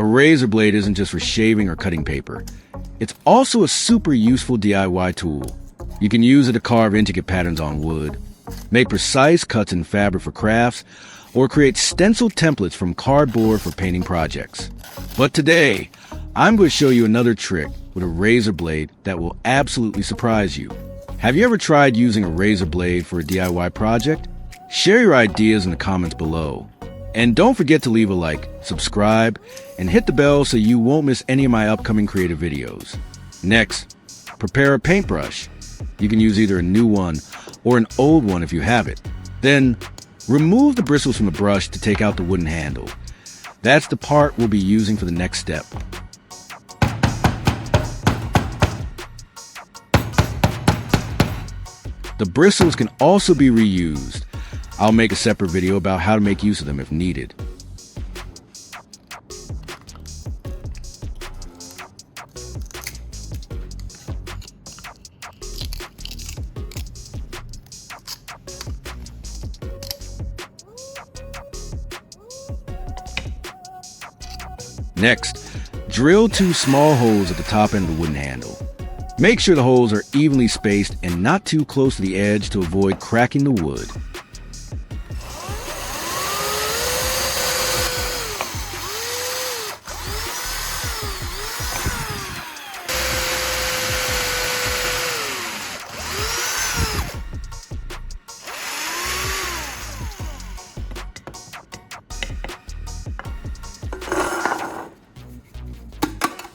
A razor blade isn't just for shaving or cutting paper. It's also a super useful DIY tool. You can use it to carve intricate patterns on wood, make precise cuts in fabric for crafts, or create stencil templates from cardboard for painting projects. But today, I'm going to show you another trick with a razor blade that will absolutely surprise you. Have you ever tried using a razor blade for a DIY project? Share your ideas in the comments below. And don't forget to leave a like, subscribe, and hit the bell so you won't miss any of my upcoming creative videos. Next, prepare a paintbrush. You can use either a new one or an old one if you have it. Then, remove the bristles from the brush to take out the wooden handle. That's the part we'll be using for the next step. The bristles can also be reused. I'll make a separate video about how to make use of them if needed. Next, drill 2 small holes at the top end of the wooden handle. Make sure the holes are evenly spaced and not too close to the edge to avoid cracking the wood.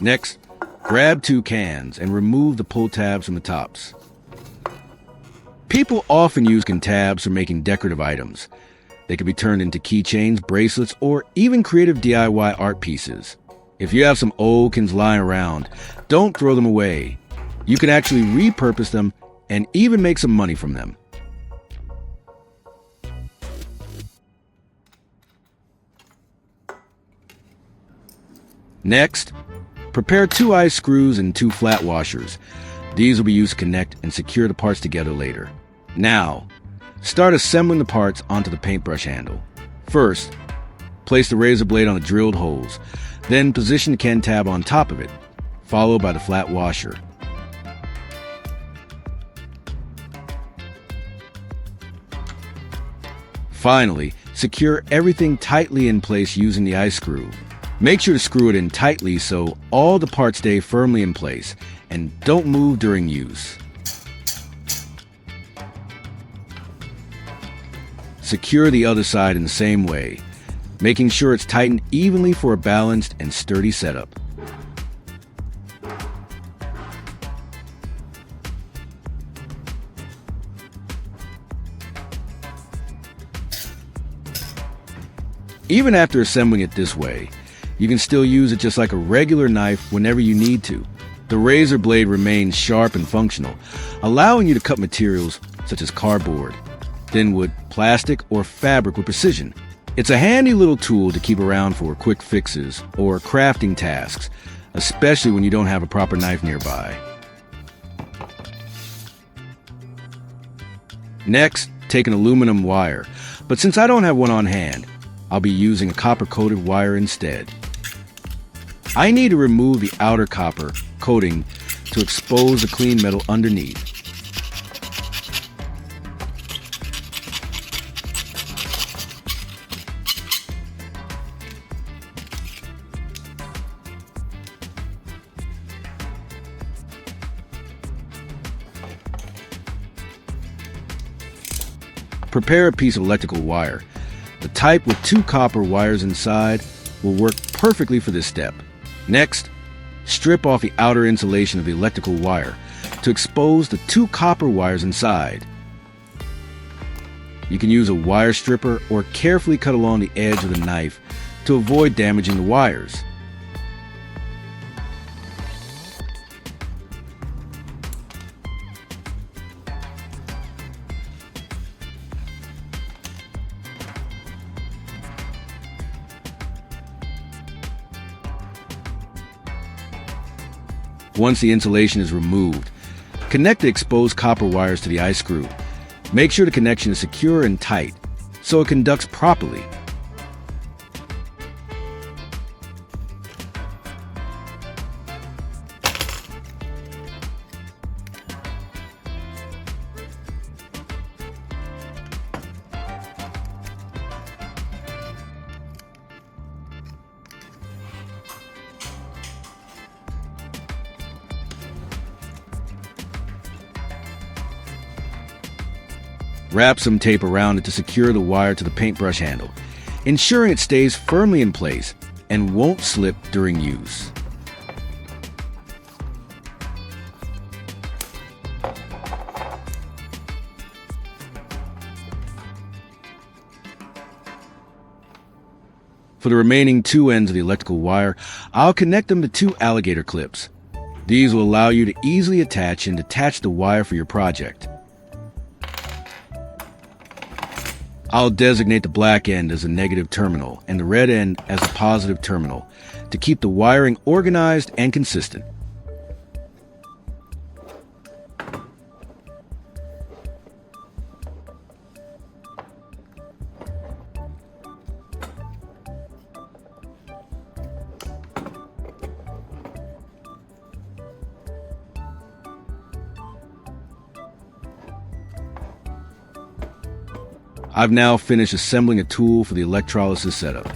Next, grab 2 cans and remove the pull tabs from the tops. People often use can tabs for making decorative items. They can be turned into keychains, bracelets, or even creative DIY art pieces. If you have some old cans lying around, don't throw them away. You can actually repurpose them and even make some money from them. Next, prepare 2 eye screws and 2 flat washers. These will be used to connect and secure the parts together later. Now, start assembling the parts onto the paintbrush handle. First, place the razor blade on the drilled holes. Then position the can tab on top of it, followed by the flat washer. Finally, secure everything tightly in place using the eye screw. Make sure to screw it in tightly so all the parts stay firmly in place and don't move during use. Secure the other side in the same way, making sure it's tightened evenly for a balanced and sturdy setup. Even after assembling it this way, you can still use it just like a regular knife whenever you need to. The razor blade remains sharp and functional, allowing you to cut materials such as cardboard, thin wood, plastic, or fabric with precision. It's a handy little tool to keep around for quick fixes or crafting tasks, especially when you don't have a proper knife nearby. Next, take an aluminum wire, but since I don't have one on hand, I'll be using a copper-coated wire instead. I need to remove the outer copper coating to expose the clean metal underneath. Prepare a piece of electrical wire. The type with 2 copper wires inside will work perfectly for this step. Next, strip off the outer insulation of the electrical wire to expose the 2 copper wires inside. You can use a wire stripper or carefully cut along the edge with a knife to avoid damaging the wires. Once the insulation is removed, connect the exposed copper wires to the eye screw. Make sure the connection is secure and tight so it conducts properly. Wrap some tape around it to secure the wire to the paintbrush handle, ensuring it stays firmly in place and won't slip during use. For the remaining two ends of the electrical wire, I'll connect them to two alligator clips. These will allow you to easily attach and detach the wire for your project. I'll designate the black end as a negative terminal and the red end as a positive terminal to keep the wiring organized and consistent. I've now finished assembling a tool for the electrolysis setup.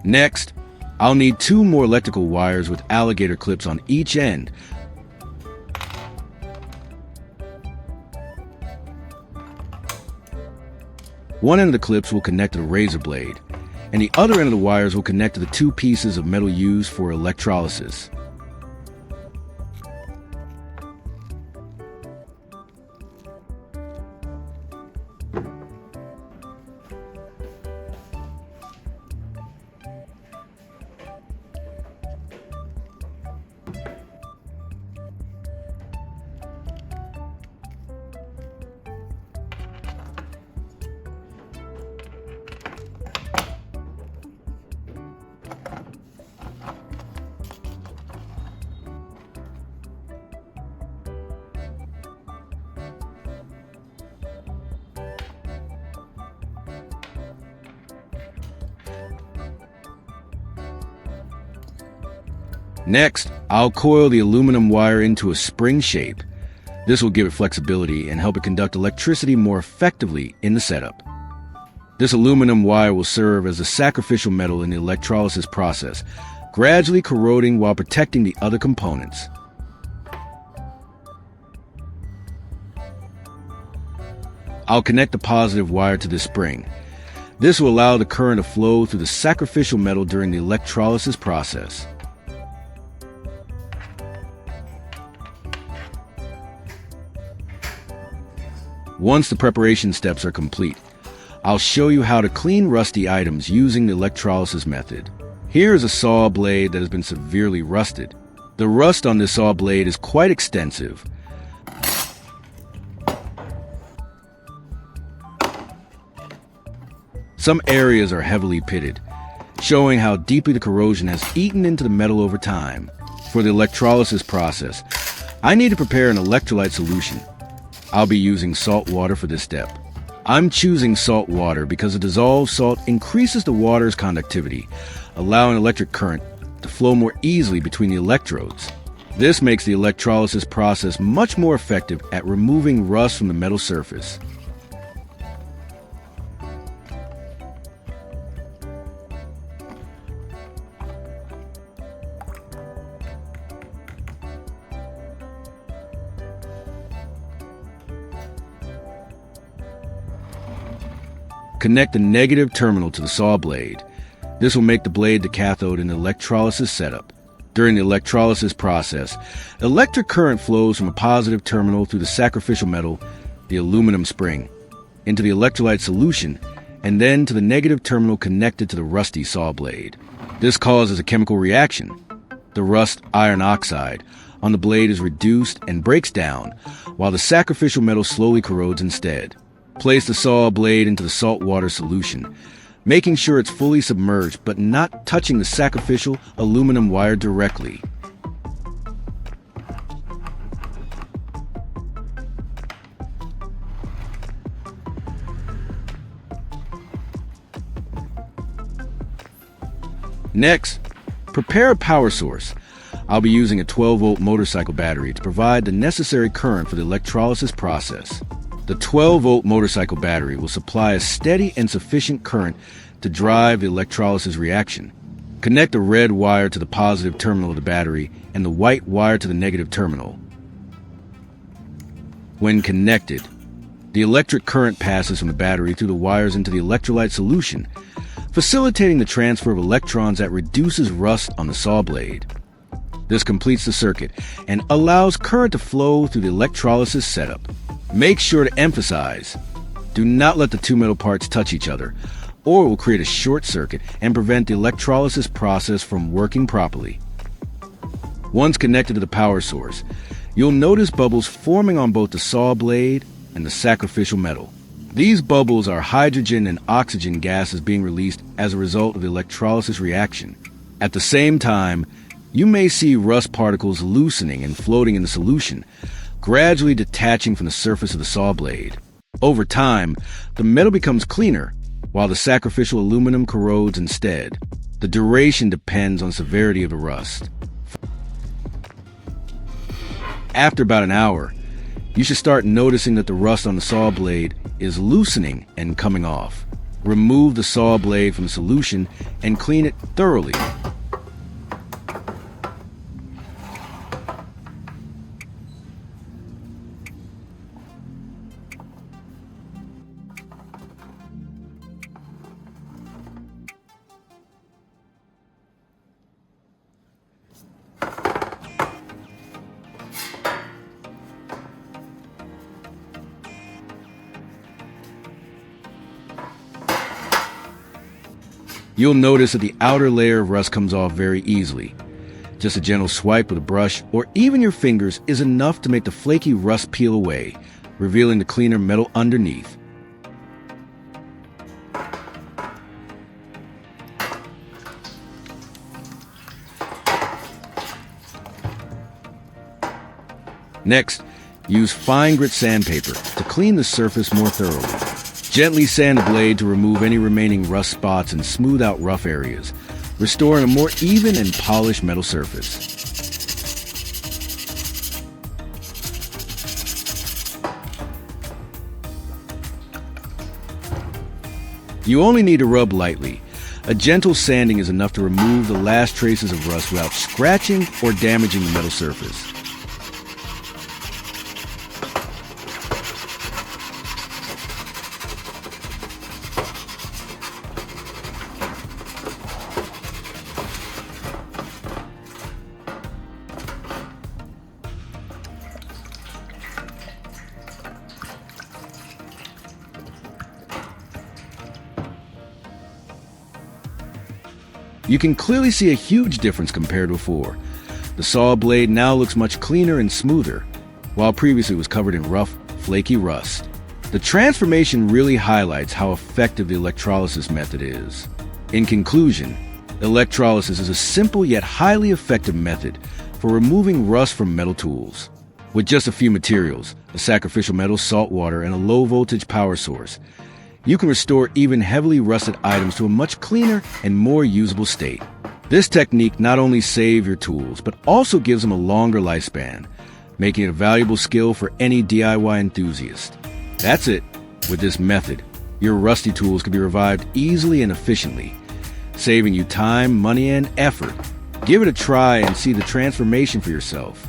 Next, I'll need two more electrical wires with alligator clips on each end. One end of the clips will connect to the razor blade, and the other end of the wires will connect to the two pieces of metal used for electrolysis. Next, I'll coil the aluminum wire into a spring shape. This will give it flexibility and help it conduct electricity more effectively in the setup. This aluminum wire will serve as a sacrificial metal in the electrolysis process, gradually corroding while protecting the other components. I'll connect the positive wire to this spring. This will allow the current to flow through the sacrificial metal during the electrolysis process. Once the preparation steps are complete, I'll show you how to clean rusty items using the electrolysis method. Here is a saw blade that has been severely rusted. The rust on this saw blade is quite extensive. Some areas are heavily pitted, showing how deeply the corrosion has eaten into the metal over time. For the electrolysis process, I need to prepare an electrolyte solution. I'll be using salt water for this step. I'm choosing salt water because the dissolved salt increases the water's conductivity, allowing electric current to flow more easily between the electrodes. This makes the electrolysis process much more effective at removing rust from the metal surface. Connect the negative terminal to the saw blade. This will make the blade the cathode in the electrolysis setup. During the electrolysis process, electric current flows from a positive terminal through the sacrificial metal, the aluminum spring, into the electrolyte solution, and then to the negative terminal connected to the rusty saw blade. This causes a chemical reaction. The rust iron oxide on the blade is reduced and breaks down, while the sacrificial metal slowly corrodes instead. Place the saw blade into the salt water solution, making sure it's fully submerged but not touching the sacrificial aluminum wire directly. Next, prepare a power source. I'll be using a 12-volt motorcycle battery to provide the necessary current for the electrolysis process. The 12-volt motorcycle battery will supply a steady and sufficient current to drive the electrolysis reaction. Connect the red wire to the positive terminal of the battery and the white wire to the negative terminal. When connected, The electric current passes from the battery through the wires into the electrolyte solution, facilitating the transfer of electrons that reduces rust on the saw blade. This completes the circuit and allows current to flow through the electrolysis setup. Make sure to emphasize, do not let the two metal parts touch each other, or it will create a short circuit and prevent the electrolysis process from working properly. Once connected to the power source, you'll notice bubbles forming on both the saw blade and the sacrificial metal. These bubbles are hydrogen and oxygen gases being released as a result of the electrolysis reaction. At the same time, you may see rust particles loosening and floating in the solution, gradually detaching from the surface of the saw blade. Over time, the metal becomes cleaner, while the sacrificial aluminum corrodes instead. The duration depends on severity of the rust. After about an hour, you should start noticing that the rust on the saw blade is loosening and coming off. Remove the saw blade from the solution and clean it thoroughly. You'll notice that the outer layer of rust comes off very easily. Just a gentle swipe with a brush or even your fingers is enough to make the flaky rust peel away, revealing the cleaner metal underneath. Next, use fine grit sandpaper to clean the surface more thoroughly. Gently sand the blade to remove any remaining rust spots and smooth out rough areas, restoring a more even and polished metal surface. You only need to rub lightly. A gentle sanding is enough to remove the last traces of rust without scratching or damaging the metal surface. You can clearly see a huge difference compared to before. The saw blade now looks much cleaner and smoother, while previously it was covered in rough, flaky rust. The transformation really highlights how effective the electrolysis method is. In conclusion, electrolysis is a simple yet highly effective method for removing rust from metal tools. With just a few materials, a sacrificial metal, salt water, and a low-voltage power source, you can restore even heavily rusted items to a much cleaner and more usable state. This technique not only saves your tools, but also gives them a longer lifespan, making it a valuable skill for any DIY enthusiast. That's it. With this method, your rusty tools can be revived easily and efficiently, saving you time, money, and effort. Give it a try and see the transformation for yourself.